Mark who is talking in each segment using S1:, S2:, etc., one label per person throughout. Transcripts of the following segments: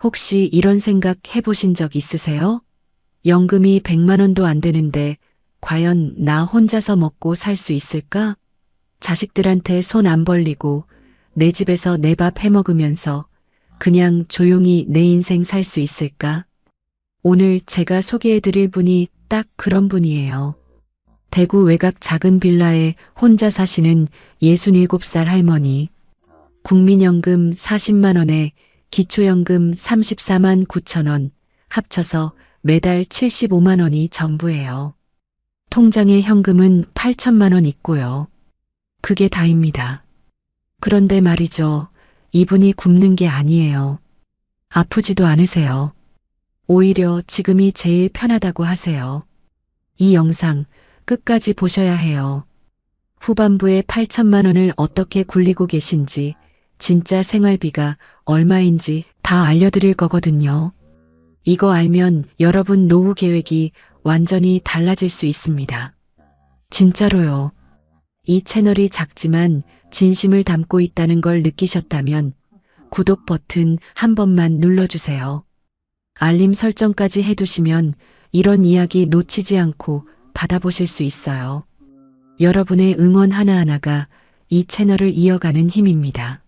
S1: 혹시 이런 생각 해보신 적 있으세요? 연금이 100만 원도 안 되는데 과연 나 혼자서 먹고 살 수 있을까? 자식들한테 손 안 벌리고 내 집에서 내 밥 해먹으면서 그냥 조용히 내 인생 살 수 있을까? 오늘 제가 소개해드릴 분이 딱 그런 분이에요. 대구 외곽 작은 빌라에 혼자 사시는 67살 할머니. 국민연금 40만 원에 기초연금 34만 9천 원, 합쳐서 매달 75만 원이 전부예요. 통장에 현금은 8천만 원 있고요. 그게 다입니다. 그런데 말이죠. 이분이 굶는 게 아니에요. 아프지도 않으세요. 오히려 지금이 제일 편하다고 하세요. 이 영상 끝까지 보셔야 해요. 후반부에 8천만 원을 어떻게 굴리고 계신지, 진짜 생활비가 얼마인지 다 알려드릴 거거든요. 이거 알면 여러분 노후 계획이 완전히 달라질 수 있습니다. 진짜로요. 이 채널이 작지만 진심을 담고 있다는 걸 느끼셨다면 구독 버튼 한 번만 눌러주세요. 알림 설정까지 해두시면 이런 이야기 놓치지 않고 받아보실 수 있어요. 여러분의 응원 하나하나가 이 채널을 이어가는 힘입니다.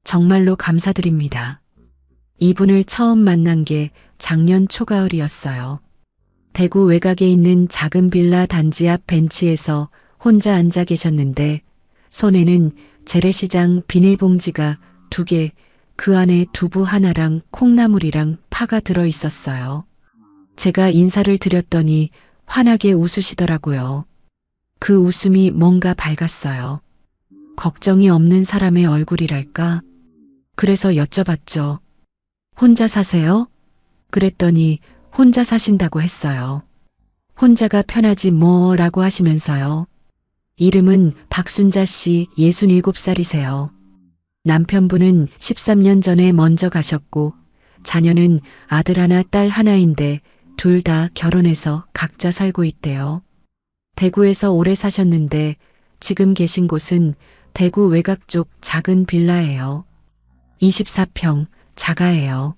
S1: 정말로 감사드립니다. 이분을 처음 만난 게 작년 초가을이었어요. 대구 외곽에 있는 작은 빌라 단지 앞 벤치에서 혼자 앉아 계셨는데 손에는 재래시장 비닐봉지가 2개, 그 안에 두부 하나랑 콩나물이랑 파가 들어 있었어요. 제가 인사를 드렸더니 환하게 웃으시더라고요. 그 웃음이 뭔가 밝았어요. 걱정이 없는 사람의 얼굴이랄까? 그래서 여쭤봤죠. 혼자 사세요? 그랬더니 혼자 사신다고 했어요. 혼자가 편하지 뭐라고 하시면서요. 이름은 박순자 씨 67살이세요. 남편분은 13년 전에 먼저 가셨고 자녀는 아들 하나 딸 하나인데 둘 다 결혼해서 각자 살고 있대요. 대구에서 오래 사셨는데 지금 계신 곳은 대구 외곽 쪽 작은 빌라예요. 24평 자가예요.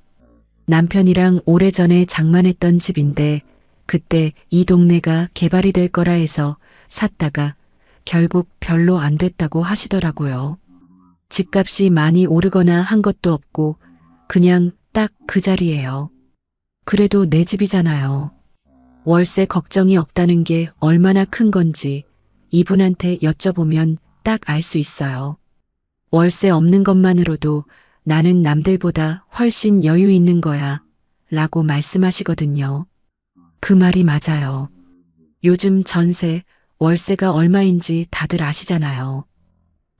S1: 남편이랑 오래전에 장만했던 집인데 그때 이 동네가 개발이 될 거라 해서 샀다가 결국 별로 안 됐다고 하시더라고요. 집값이 많이 오르거나 한 것도 없고 그냥 딱 그 자리예요. 그래도 내 집이잖아요. 월세 걱정이 없다는 게 얼마나 큰 건지 이분한테 여쭤보면 딱 알 수 있어요. 월세 없는 것만으로도 나는 남들보다 훨씬 여유 있는 거야 라고 말씀하시거든요. 그 말이 맞아요. 요즘 전세, 월세가 얼마인지 다들 아시잖아요.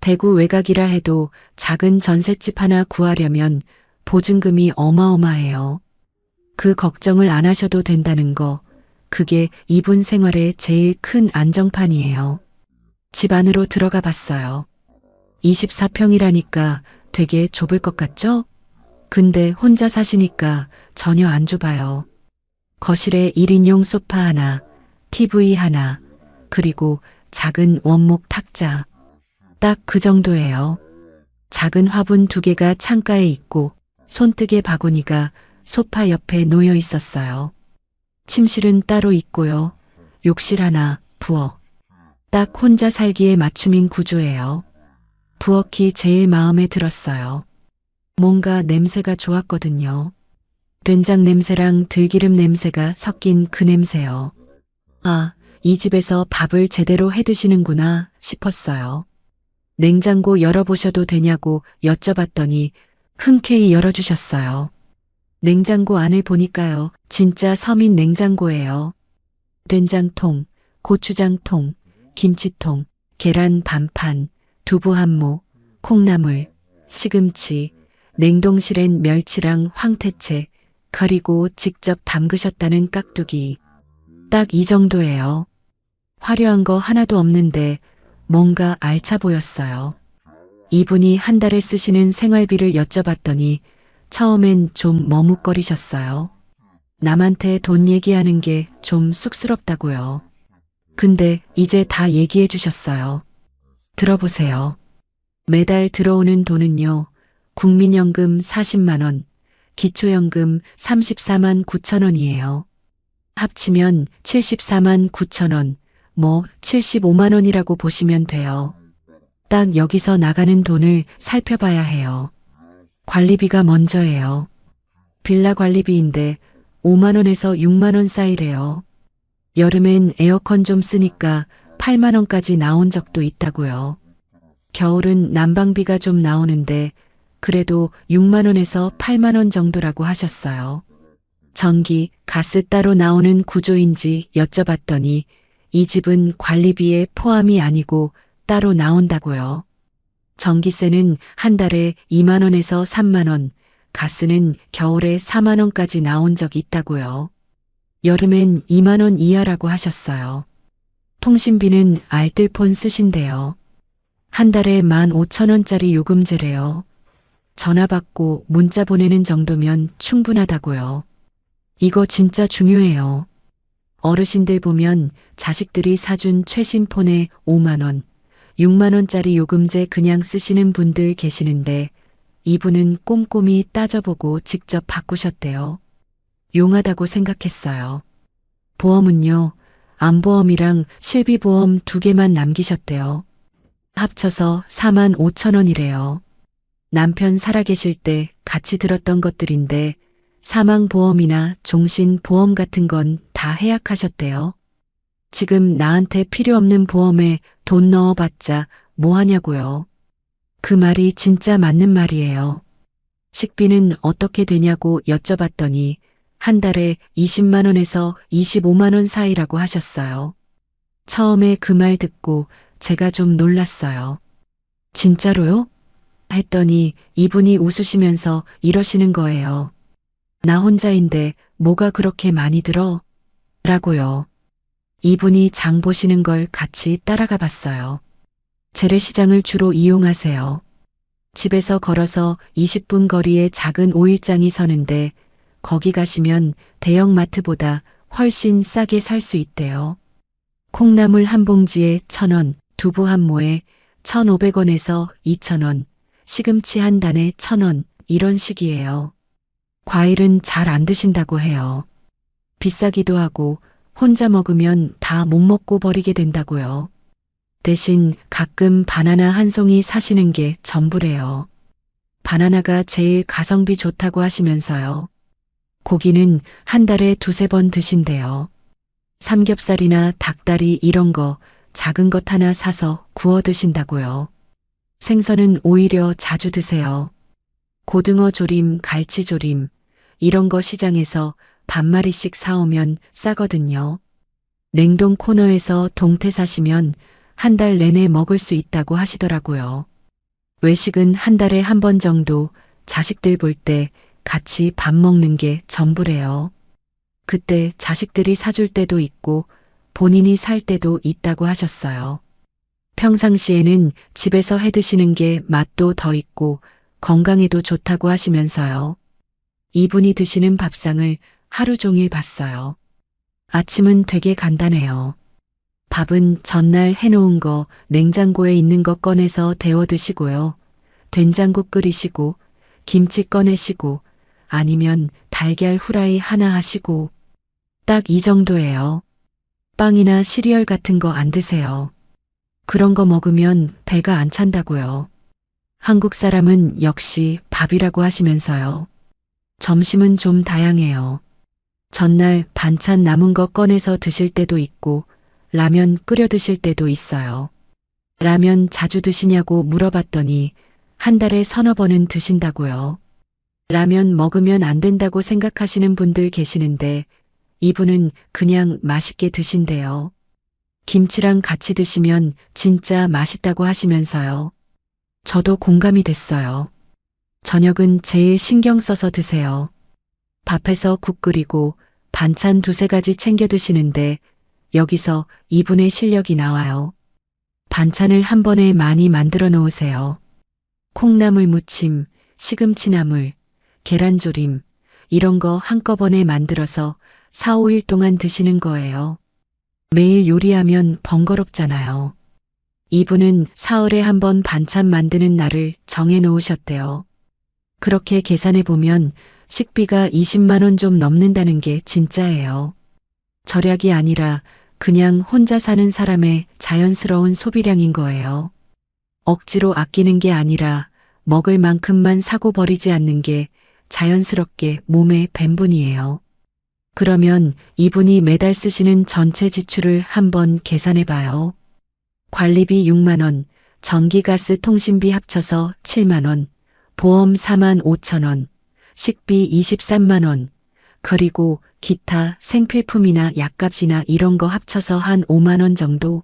S1: 대구 외곽이라 해도 작은 전셋집 하나 구하려면 보증금이 어마어마해요. 그 걱정을 안 하셔도 된다는 거, 그게 이분 생활의 제일 큰 안정판이에요. 집 안으로 들어가 봤어요. 24평이라니까 되게 좁을 것 같죠? 근데 혼자 사시니까 전혀 안 좁아요. 거실에 1인용 소파 하나, TV 하나, 그리고 작은 원목 탁자. 딱 그 정도예요. 작은 화분 2개가 창가에 있고 손뜨개 바구니가 소파 옆에 놓여 있었어요. 침실은 따로 있고요. 욕실 하나, 부엌. 딱 혼자 살기에 맞춤인 구조예요. 부엌이 제일 마음에 들었어요. 뭔가 냄새가 좋았거든요. 된장 냄새랑 들기름 냄새가 섞인 그 냄새요. 아, 이 집에서 밥을 제대로 해 드시는구나 싶었어요. 냉장고 열어보셔도 되냐고 여쭤봤더니 흔쾌히 열어주셨어요. 냉장고 안을 보니까요. 진짜 서민 냉장고예요. 된장통, 고추장통, 김치통, 계란 반판, 두부 한 모, 콩나물, 시금치, 냉동실엔 멸치랑 황태채, 그리고 직접 담그셨다는 깍두기. 딱 이 정도예요. 화려한 거 하나도 없는데 뭔가 알차 보였어요. 이분이 한 달에 쓰시는 생활비를 여쭤봤더니 처음엔 좀 머뭇거리셨어요. 남한테 돈 얘기하는 게 좀 쑥스럽다고요. 근데 이제 다 얘기해 주셨어요. 들어보세요. 매달 들어오는 돈은요. 국민연금 40만 원, 기초연금 34만 9천 원이에요. 합치면 74만 9천 원, 75만 원이라고 보시면 돼요. 딱 여기서 나가는 돈을 살펴봐야 해요. 관리비가 먼저예요. 빌라 관리비인데 5만 원에서 6만 원 사이래요. 여름엔 에어컨 좀 쓰니까 8만 원까지 나온 적도 있다고요. 겨울은 난방비가 좀 나오는데 그래도 6만 원에서 8만 원 정도라고 하셨어요. 전기, 가스 따로 나오는 구조인지 여쭤봤더니 이 집은 관리비에 포함이 아니고 따로 나온다고요. 전기세는 한 달에 2만 원에서 3만 원, 가스는 겨울에 4만 원까지 나온 적 있다고요. 여름엔 2만 원 이하라고 하셨어요. 통신비는 알뜰폰 쓰신대요. 한 달에 15,000원짜리 요금제래요. 전화 받고 문자 보내는 정도면 충분하다고요. 이거 진짜 중요해요. 어르신들 보면 자식들이 사준 최신 폰에 5만 원, 6만 원짜리 요금제 그냥 쓰시는 분들 계시는데 이분은 꼼꼼히 따져보고 직접 바꾸셨대요. 용하다고 생각했어요. 보험은요, 암보험이랑 실비보험 2개만 남기셨대요. 합쳐서 4만 5천 원이래요. 남편 살아계실 때 같이 들었던 것들인데 사망보험이나 종신보험 같은 건 다 해약하셨대요. 지금 나한테 필요 없는 보험에 돈 넣어봤자 뭐 하냐고요. 그 말이 진짜 맞는 말이에요. 식비는 어떻게 되냐고 여쭤봤더니 한 달에 20만 원에서 25만 원 사이라고 하셨어요. 처음에 그 말 듣고 제가 좀 놀랐어요. 진짜로요? 했더니 이분이 웃으시면서 이러시는 거예요. 나 혼자인데 뭐가 그렇게 많이 들어? 라고요. 이분이 장 보시는 걸 같이 따라가 봤어요. 재래시장을 주로 이용하세요. 집에서 걸어서 20분 거리에 작은 오일장이 서는데 거기 가시면 대형마트보다 훨씬 싸게 살 수 있대요. 콩나물 한 봉지에 1,000원, 두부 한 모에 1,500원에서 2,000원, 시금치 한 단에 1,000원, 이런 식이에요. 과일은 잘 안 드신다고 해요. 비싸기도 하고 혼자 먹으면 다 못 먹고 버리게 된다고요. 대신 가끔 바나나 한 송이 사시는 게 전부래요. 바나나가 제일 가성비 좋다고 하시면서요. 고기는 한 달에 2~3번 드신대요. 삼겹살이나 닭다리 이런 거 작은 것 하나 사서 구워 드신다고요. 생선은 오히려 자주 드세요. 고등어 조림, 갈치 조림 이런 거 시장에서 반마리씩 사오면 싸거든요. 냉동 코너에서 동태 사시면 한 달 내내 먹을 수 있다고 하시더라고요. 외식은 한 달에 한 번 정도 자식들 볼 때 같이 밥 먹는 게 전부래요. 그때 자식들이 사줄 때도 있고 본인이 살 때도 있다고 하셨어요. 평상시에는 집에서 해 드시는 게 맛도 더 있고 건강에도 좋다고 하시면서요. 이분이 드시는 밥상을 하루 종일 봤어요. 아침은 되게 간단해요. 밥은 전날 해놓은 거 냉장고에 있는 거 꺼내서 데워 드시고요. 된장국 끓이시고 김치 꺼내시고 아니면 달걀 후라이 하나 하시고 딱 이 정도예요. 빵이나 시리얼 같은 거 안 드세요. 그런 거 먹으면 배가 안 찬다고요. 한국 사람은 역시 밥이라고 하시면서요. 점심은 좀 다양해요. 전날 반찬 남은 거 꺼내서 드실 때도 있고 라면 끓여 드실 때도 있어요. 라면 자주 드시냐고 물어봤더니 한 달에 3~4번은 드신다고요. 라면 먹으면 안 된다고 생각하시는 분들 계시는데 이분은 그냥 맛있게 드신대요. 김치랑 같이 드시면 진짜 맛있다고 하시면서요. 저도 공감이 됐어요. 저녁은 제일 신경 써서 드세요. 밥해서 국 끓이고 반찬 2~3가지 챙겨 드시는데 여기서 이분의 실력이 나와요. 반찬을 한 번에 많이 만들어 놓으세요. 콩나물 무침, 시금치나물, 계란조림 이런 거 한꺼번에 만들어서 4~5일 동안 드시는 거예요. 매일 요리하면 번거롭잖아요. 이분은 사흘에 한 번 반찬 만드는 날을 정해 놓으셨대요. 그렇게 계산해 보면 식비가 20만 원 좀 넘는다는 게 진짜예요. 절약이 아니라 그냥 혼자 사는 사람의 자연스러운 소비량인 거예요. 억지로 아끼는 게 아니라 먹을 만큼만 사고 버리지 않는 게 자연스럽게 몸에 밴분이에요. 그러면 이분이 매달 쓰시는 전체 지출을 한번 계산해 봐요. 관리비 6만 원, 전기가스 통신비 합쳐서 7만 원, 보험 4만 5천 원, 식비 23만 원, 그리고 기타 생필품이나 약값이나 이런 거 합쳐서 한 5만 원 정도.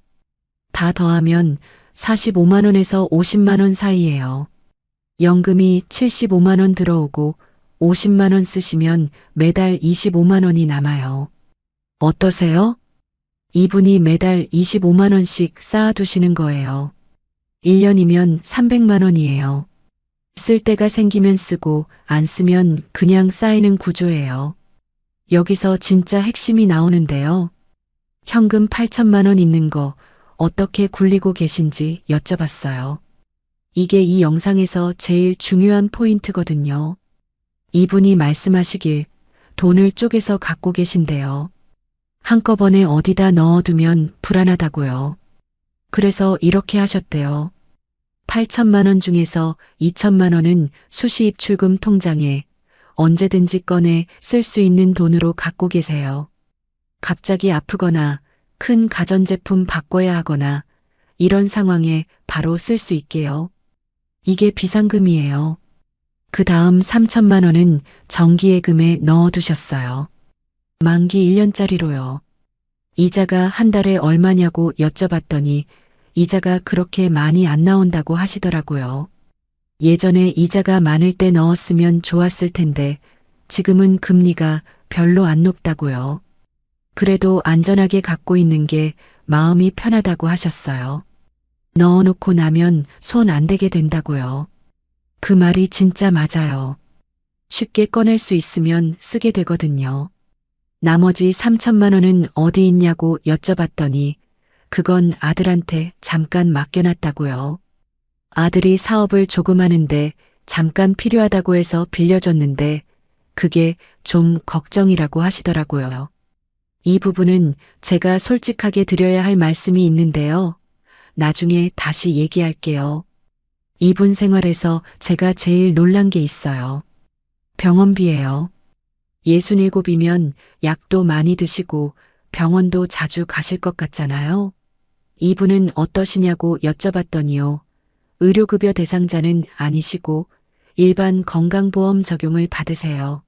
S1: 다 더하면 45만 원에서 50만 원 사이예요. 연금이 75만 원 들어오고 50만 원 쓰시면 매달 25만 원이 남아요. 어떠세요? 이분이 매달 25만 원씩 쌓아두시는 거예요. 1년이면 300만 원이에요. 쓸 때가 생기면 쓰고 안 쓰면 그냥 쌓이는 구조예요. 여기서 진짜 핵심이 나오는데요. 현금 8천만 원 있는 거 어떻게 굴리고 계신지 여쭤봤어요. 이게 이 영상에서 제일 중요한 포인트거든요. 이분이 말씀하시길 돈을 쪼개서 갖고 계신데요. 한꺼번에 어디다 넣어두면 불안하다고요. 그래서 이렇게 하셨대요. 8천만 원 중에서 2천만 원은 수시 입출금 통장에 언제든지 꺼내 쓸 수 있는 돈으로 갖고 계세요. 갑자기 아프거나 큰 가전제품 바꿔야 하거나 이런 상황에 바로 쓸 수 있게요. 이게 비상금이에요. 그 다음 3천만 원은 정기예금에 넣어두셨어요. 만기 1년짜리로요. 이자가 한 달에 얼마냐고 여쭤봤더니 이자가 그렇게 많이 안 나온다고 하시더라고요. 예전에 이자가 많을 때 넣었으면 좋았을 텐데 지금은 금리가 별로 안 높다고요. 그래도 안전하게 갖고 있는 게 마음이 편하다고 하셨어요. 넣어놓고 나면 손 안 대게 된다고요. 그 말이 진짜 맞아요. 쉽게 꺼낼 수 있으면 쓰게 되거든요. 나머지 3천만 원은 어디 있냐고 여쭤봤더니 그건 아들한테 잠깐 맡겨놨다고요. 아들이 사업을 조금 하는데 잠깐 필요하다고 해서 빌려줬는데 그게 좀 걱정이라고 하시더라고요. 이 부분은 제가 솔직하게 드려야 할 말씀이 있는데요. 나중에 다시 얘기할게요. 이분 생활에서 제가 제일 놀란 게 있어요. 병원비예요. 67이면 약도 많이 드시고 병원도 자주 가실 것 같잖아요. 이분은 어떠시냐고 여쭤봤더니요. 의료급여 대상자는 아니시고 일반 건강보험 적용을 받으세요.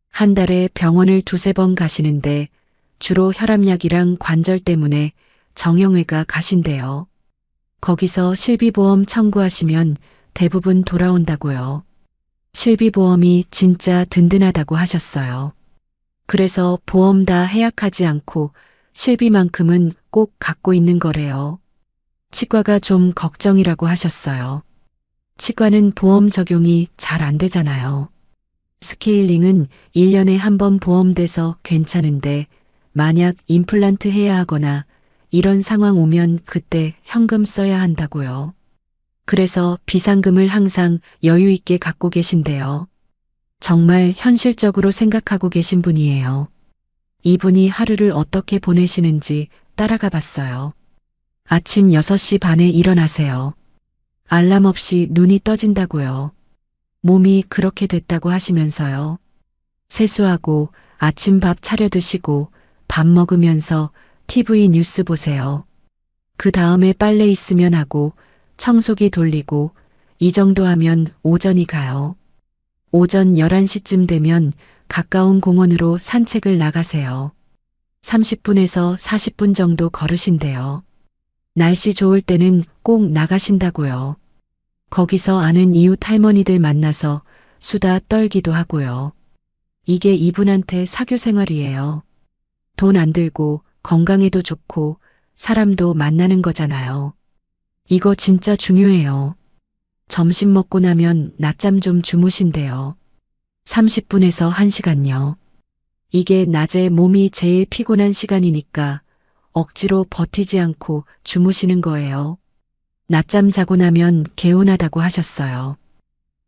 S1: 한 달에 병원을 두세 번 가시는데 주로 혈압약이랑 관절 때문에 정형외과 가신대요. 거기서 실비보험 청구하시면 대부분 돌아온다고요. 실비보험이 진짜 든든하다고 하셨어요. 그래서 보험 다 해약하지 않고 실비만큼은 꼭 갖고 있는 거래요. 치과가 좀 걱정이라고 하셨어요. 치과는 보험 적용이 잘 안 되잖아요. 스케일링은 1년에 한 번 보험돼서 괜찮은데 만약 임플란트 해야 하거나 이런 상황 오면 그때 현금 써야 한다고요. 그래서 비상금을 항상 여유 있게 갖고 계신데요. 정말 현실적으로 생각하고 계신 분이에요. 이분이 하루를 어떻게 보내시는지 따라가 봤어요. 아침 6시 반에 일어나세요. 알람 없이 눈이 떠진다고요. 몸이 그렇게 됐다고 하시면서요. 세수하고 아침 밥 차려 드시고 밥 먹으면서 TV 뉴스 보세요. 그 다음에 빨래 있으면 하고 청소기 돌리고 이 정도 하면 오전이 가요. 오전 11시쯤 되면 가까운 공원으로 산책을 나가세요. 30분에서 40분 정도 걸으신대요. 날씨 좋을 때는 꼭 나가신다고요. 거기서 아는 이웃 할머니들 만나서 수다 떨기도 하고요. 이게 이분한테 사교 생활이에요. 돈 안 들고 건강에도 좋고 사람도 만나는 거잖아요. 이거 진짜 중요해요. 점심 먹고 나면 낮잠 좀 주무신대요. 30분에서 1시간요. 이게 낮에 몸이 제일 피곤한 시간이니까 억지로 버티지 않고 주무시는 거예요. 낮잠 자고 나면 개운하다고 하셨어요.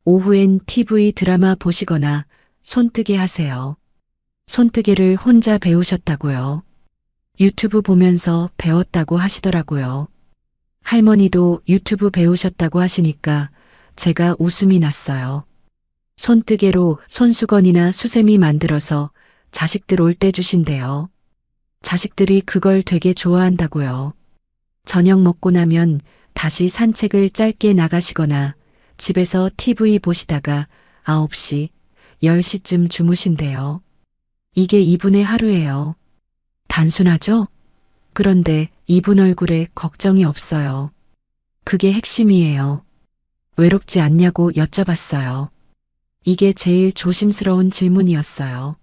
S1: 오후엔 TV 드라마 보시거나 손뜨개 하세요. 손뜨개를 혼자 배우셨다고요. 유튜브 보면서 배웠다고 하시더라고요. 할머니도 유튜브 배우셨다고 하시니까 제가 웃음이 났어요. 손뜨개로 손수건이나 수세미 만들어서 자식들 올 때 주신대요. 자식들이 그걸 되게 좋아한다고요. 저녁 먹고 나면 다시 산책을 짧게 나가시거나 집에서 TV 보시다가 9시, 10시쯤 주무신대요. 이게 이분의 하루예요. 단순하죠? 그런데 이분 얼굴에 걱정이 없어요. 그게 핵심이에요. 외롭지 않냐고 여쭤봤어요. 이게 제일 조심스러운 질문이었어요.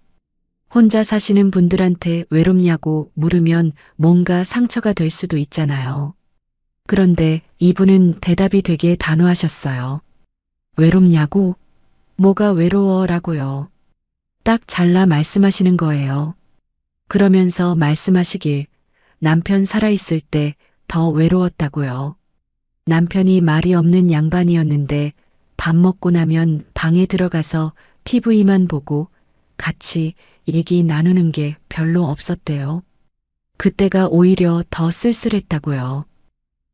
S1: 혼자 사시는 분들한테 외롭냐고 물으면 뭔가 상처가 될 수도 있잖아요. 그런데 이분은 대답이 되게 단호하셨어요. 외롭냐고? 뭐가 외로워라고요. 딱 잘라 말씀하시는 거예요. 그러면서 말씀하시길 남편 살아있을 때 더 외로웠다고요. 남편이 말이 없는 양반이었는데 밥 먹고 나면 방에 들어가서 TV만 보고 같이 얘기 나누는 게 별로 없었대요. 그때가 오히려 더 쓸쓸했다고요.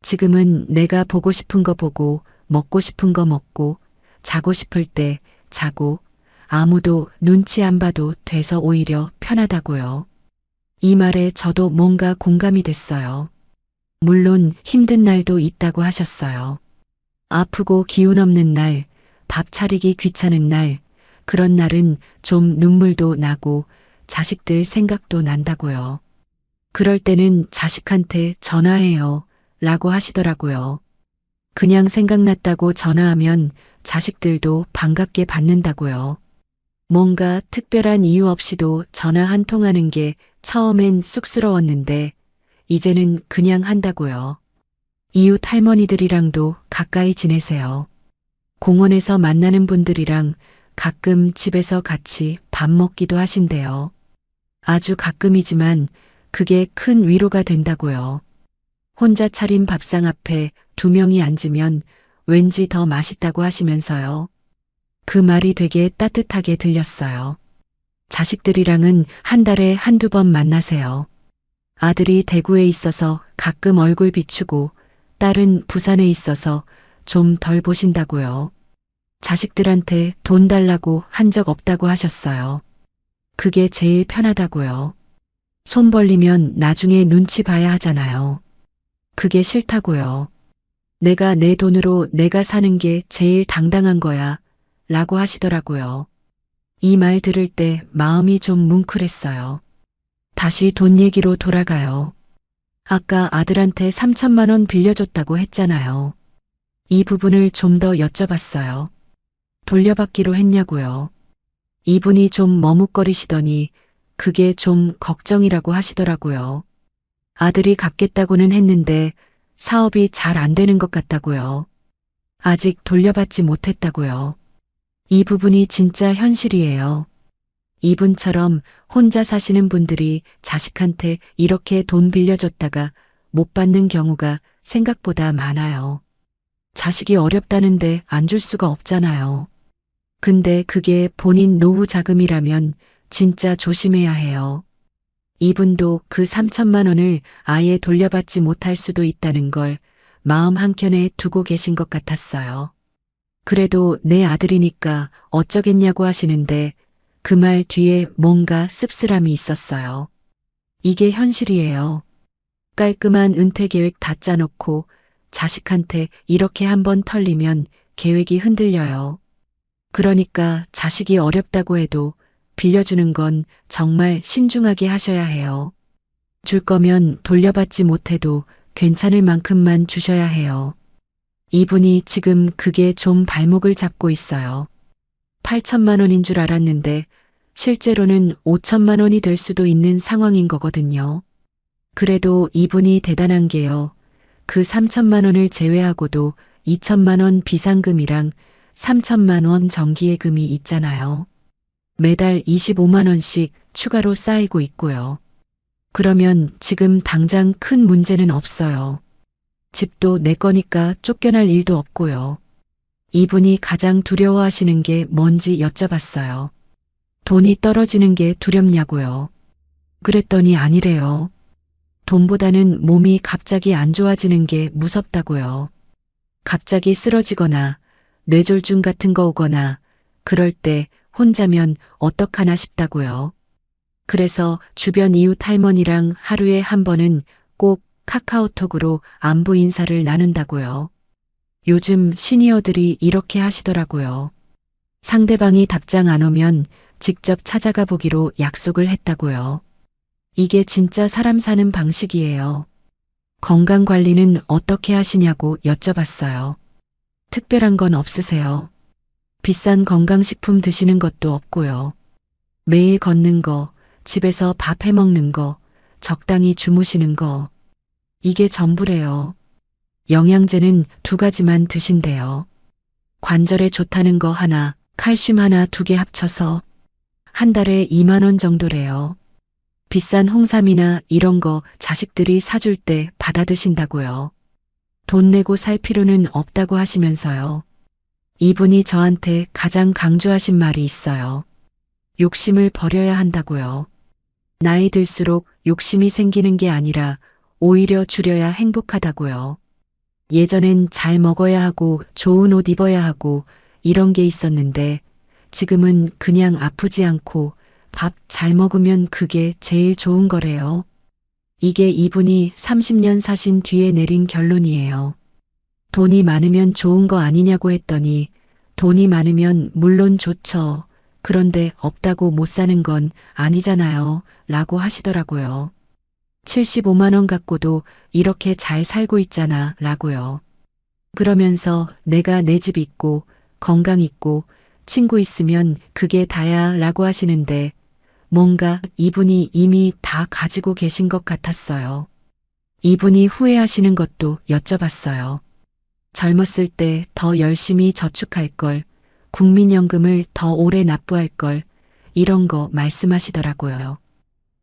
S1: 지금은 내가 보고 싶은 거 보고 먹고 싶은 거 먹고 자고 싶을 때 자고 아무도 눈치 안 봐도 돼서 오히려 편하다고요. 이 말에 저도 뭔가 공감이 됐어요. 물론 힘든 날도 있다고 하셨어요. 아프고 기운 없는 날, 밥 차리기 귀찮은 날, 그런 날은 좀 눈물도 나고 자식들 생각도 난다고요. 그럴 때는 자식한테 전화해요 라고 하시더라고요. 그냥 생각났다고 전화하면 자식들도 반갑게 받는다고요. 뭔가 특별한 이유 없이도 전화 한 통하는 게 처음엔 쑥스러웠는데 이제는 그냥 한다고요. 이웃 할머니들이랑도 가까이 지내세요. 공원에서 만나는 분들이랑 가끔 집에서 같이 밥 먹기도 하신대요. 아주 가끔이지만 그게 큰 위로가 된다고요. 혼자 차린 밥상 앞에 2명이 앉으면 왠지 더 맛있다고 하시면서요. 그 말이 되게 따뜻하게 들렸어요. 자식들이랑은 한 달에 1~2번 만나세요. 아들이 대구에 있어서 가끔 얼굴 비추고 딸은 부산에 있어서 좀 덜 보신다고요. 자식들한테 돈 달라고 한 적 없다고 하셨어요. 그게 제일 편하다고요. 손 벌리면 나중에 눈치 봐야 하잖아요. 그게 싫다고요. 내가 내 돈으로 내가 사는 게 제일 당당한 거야 라고 하시더라고요. 이 말 들을 때 마음이 좀 뭉클했어요. 다시 돈 얘기로 돌아가요. 아까 아들한테 3천만 원 빌려줬다고 했잖아요. 이 부분을 좀 더 여쭤봤어요. 돌려받기로 했냐고요. 이분이 좀 머뭇거리시더니 그게 좀 걱정이라고 하시더라고요. 아들이 갚겠다고는 했는데 사업이 잘 안 되는 것 같다고요. 아직 돌려받지 못했다고요. 이 부분이 진짜 현실이에요. 이분처럼 혼자 사시는 분들이 자식한테 이렇게 돈 빌려줬다가 못 받는 경우가 생각보다 많아요. 자식이 어렵다는데 안 줄 수가 없잖아요. 근데 그게 본인 노후 자금이라면 진짜 조심해야 해요. 이분도 그 3천만 원을 아예 돌려받지 못할 수도 있다는 걸 마음 한켠에 두고 계신 것 같았어요. 그래도 내 아들이니까 어쩌겠냐고 하시는데 그 말 뒤에 뭔가 씁쓸함이 있었어요. 이게 현실이에요. 깔끔한 은퇴 계획 다 짜놓고 자식한테 이렇게 한번 털리면 계획이 흔들려요. 그러니까 자식이 어렵다고 해도 빌려주는 건 정말 신중하게 하셔야 해요. 줄 거면 돌려받지 못해도 괜찮을 만큼만 주셔야 해요. 이분이 지금 그게 좀 발목을 잡고 있어요. 8천만 원인 줄 알았는데 실제로는 5천만 원이 될 수도 있는 상황인 거거든요. 그래도 이분이 대단한 게요. 그 3천만 원을 제외하고도 2천만 원 비상금이랑 3천만 원 정기예금이 있잖아요. 매달 25만 원씩 추가로 쌓이고 있고요. 그러면 지금 당장 큰 문제는 없어요. 집도 내 거니까 쫓겨날 일도 없고요. 이분이 가장 두려워하시는 게 뭔지 여쭤봤어요. 돈이 떨어지는 게 두렵냐고요. 그랬더니 아니래요. 돈보다는 몸이 갑자기 안 좋아지는 게 무섭다고요. 갑자기 쓰러지거나 뇌졸중 같은 거 오거나 그럴 때 혼자면 어떡하나 싶다고요. 그래서 주변 이웃 할머니랑 하루에 한 번은 꼭 카카오톡으로 안부 인사를 나눈다고요. 요즘 시니어들이 이렇게 하시더라고요. 상대방이 답장 안 오면 직접 찾아가 보기로 약속을 했다고요. 이게 진짜 사람 사는 방식이에요. 건강 관리는 어떻게 하시냐고 여쭤봤어요. 특별한 건 없으세요? 비싼 건강식품 드시는 것도 없고요. 매일 걷는 거, 집에서 밥 해 먹는 거, 적당히 주무시는 거. 이게 전부래요. 영양제는 2가지만 드신대요. 관절에 좋다는 거 하나, 칼슘 하나 2개 합쳐서 한 달에 2만 원 정도래요. 비싼 홍삼이나 이런 거 자식들이 사줄 때 받아 드신다고요. 돈 내고 살 필요는 없다고 하시면서요. 이분이 저한테 가장 강조하신 말이 있어요. 욕심을 버려야 한다고요. 나이 들수록 욕심이 생기는 게 아니라 오히려 줄여야 행복하다고요. 예전엔 잘 먹어야 하고 좋은 옷 입어야 하고 이런 게 있었는데 지금은 그냥 아프지 않고 밥 잘 먹으면 그게 제일 좋은 거래요. 이게 이분이 30년 사신 뒤에 내린 결론이에요. 돈이 많으면 좋은 거 아니냐고 했더니 돈이 많으면 물론 좋죠. 그런데 없다고 못 사는 건 아니잖아요. 라고 하시더라고요. 75만 원 갖고도 이렇게 잘 살고 있잖아. 라고요. 그러면서 내가 내 집 있고 건강 있고 친구 있으면 그게 다야 라고 하시는데 뭔가 이분이 이미 다 가지고 계신 것 같았어요. 이분이 후회하시는 것도 여쭤봤어요. 젊었을 때 더 열심히 저축할 걸, 국민연금을 더 오래 납부할 걸, 이런 거 말씀하시더라고요.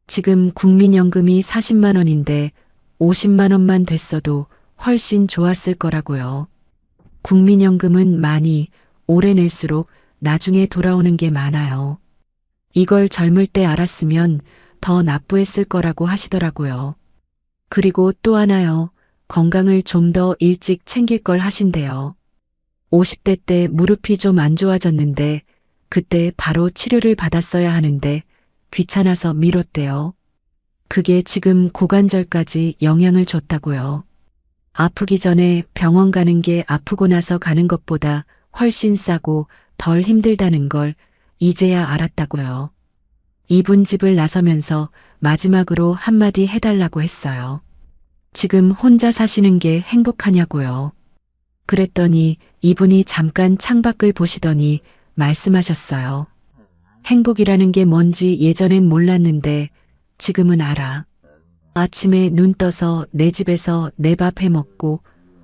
S1: 지금 국민연금이 40만 원인데 50만 원만 됐어도 훨씬 좋았을 거라고요. 국민연금은 많이 오래 낼수록 나중에 돌아오는 게 많아요. 이걸 젊을 때 알았으면 더 납부했을 거라고 하시더라고요. 그리고 또 하나요. 건강을 좀 더 일찍 챙길 걸 하신대요. 50대 때 무릎이 좀 안 좋아졌는데 그때 바로 치료를 받았어야 하는데 귀찮아서 미뤘대요. 그게 지금 고관절까지 영향을 줬다고요. 아프기 전에 병원 가는 게 아프고 나서 가는 것보다 훨씬 싸고 덜 힘들다는 걸 이제야 알았다고요. 이분 집을 나서면서 마지막으로 한마디 해달라고 했어요. 지금 혼자 사시는 게 행복하냐고요. 그랬더니 이분이 잠깐 창밖을 보시더니 말씀하셨어요. 행복이라는 게 뭔지 예전엔 몰랐는데 지금은 알아. 아침에 눈 떠서 내 집에서 내 밥 해 먹고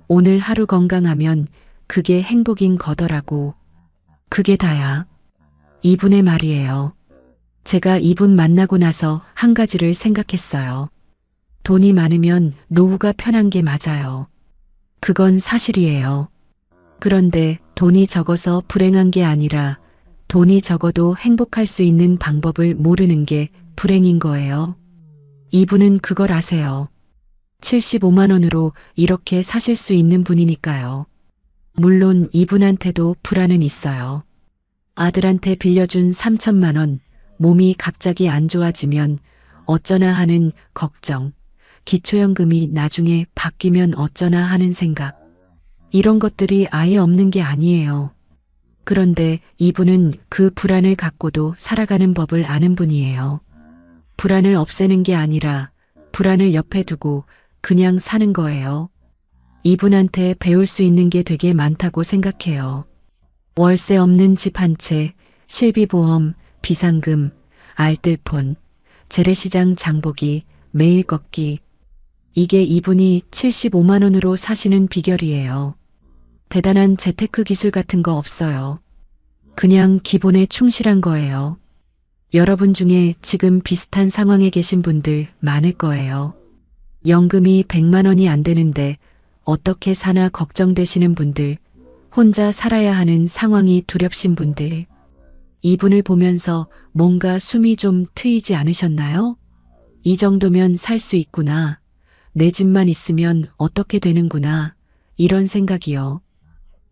S1: 오늘 하루 건강하면 그게 행복인 거더라고. 그게 다야. 이분의 말이에요. 제가 이분 만나고 나서 한 가지를 생각했어요. 돈이 많으면 노후가 편한 게 맞아요. 그건 사실이에요. 그런데 돈이 적어서 불행한 게 아니라 돈이 적어도 행복할 수 있는 방법을 모르는 게 불행인 거예요. 이분은 그걸 아세요. 75만 원으로 이렇게 사실 수 있는 분이니까요. 물론 이분한테도 불안은 있어요. 아들한테 빌려준 3천만 원, 몸이 갑자기 안 좋아지면 어쩌나 하는 걱정, 기초연금이 나중에 바뀌면 어쩌나 하는 생각. 이런 것들이 아예 없는 게 아니에요. 그런데 이분은 그 불안을 갖고도 살아가는 법을 아는 분이에요. 불안을 없애는 게 아니라 불안을 옆에 두고 그냥 사는 거예요. 이분한테 배울 수 있는 게 되게 많다고 생각해요. 월세 없는 집 한 채, 실비보험, 비상금, 알뜰폰, 재래시장 장보기, 매일 걷기. 이게 이분이 75만 원으로 사시는 비결이에요. 대단한 재테크 기술 같은 거 없어요. 그냥 기본에 충실한 거예요. 여러분 중에 지금 비슷한 상황에 계신 분들 많을 거예요. 연금이 100만 원이 안 되는데 어떻게 사나 걱정되시는 분들, 혼자 살아야 하는 상황이 두렵신 분들, 이분을 보면서 뭔가 숨이 좀 트이지 않으셨나요? 이 정도면 살 수 있구나. 내 집만 있으면 어떻게 되는구나. 이런 생각이요.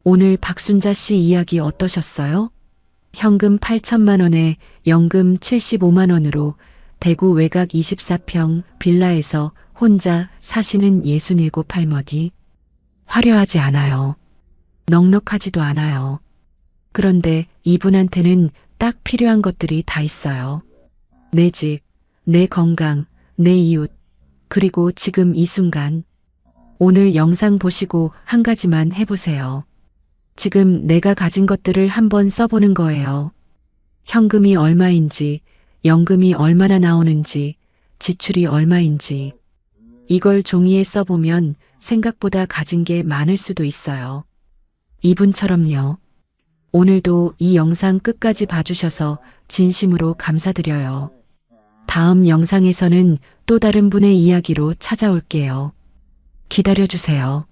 S1: 오늘 박순자 씨 이야기 어떠셨어요? 현금 8천만 원에 연금 75만 원으로 대구 외곽 24평 빌라에서 혼자 사시는 67 할머니. 화려하지 않아요. 넉넉하지도 않아요. 그런데 이분한테는 딱 필요한 것들이 다 있어요. 내 집, 내 건강, 내 이웃, 그리고 지금 이 순간. 오늘 영상 보시고 한 가지만 해보세요. 지금 내가 가진 것들을 한번 써보는 거예요. 현금이 얼마인지, 연금이 얼마나 나오는지, 지출이 얼마인지. 이걸 종이에 써보면 생각보다 가진 게 많을 수도 있어요. 이분처럼요. 오늘도 이 영상 끝까지 봐주셔서 진심으로 감사드려요. 다음 영상에서는 또 다른 분의 이야기로 찾아올게요. 기다려주세요.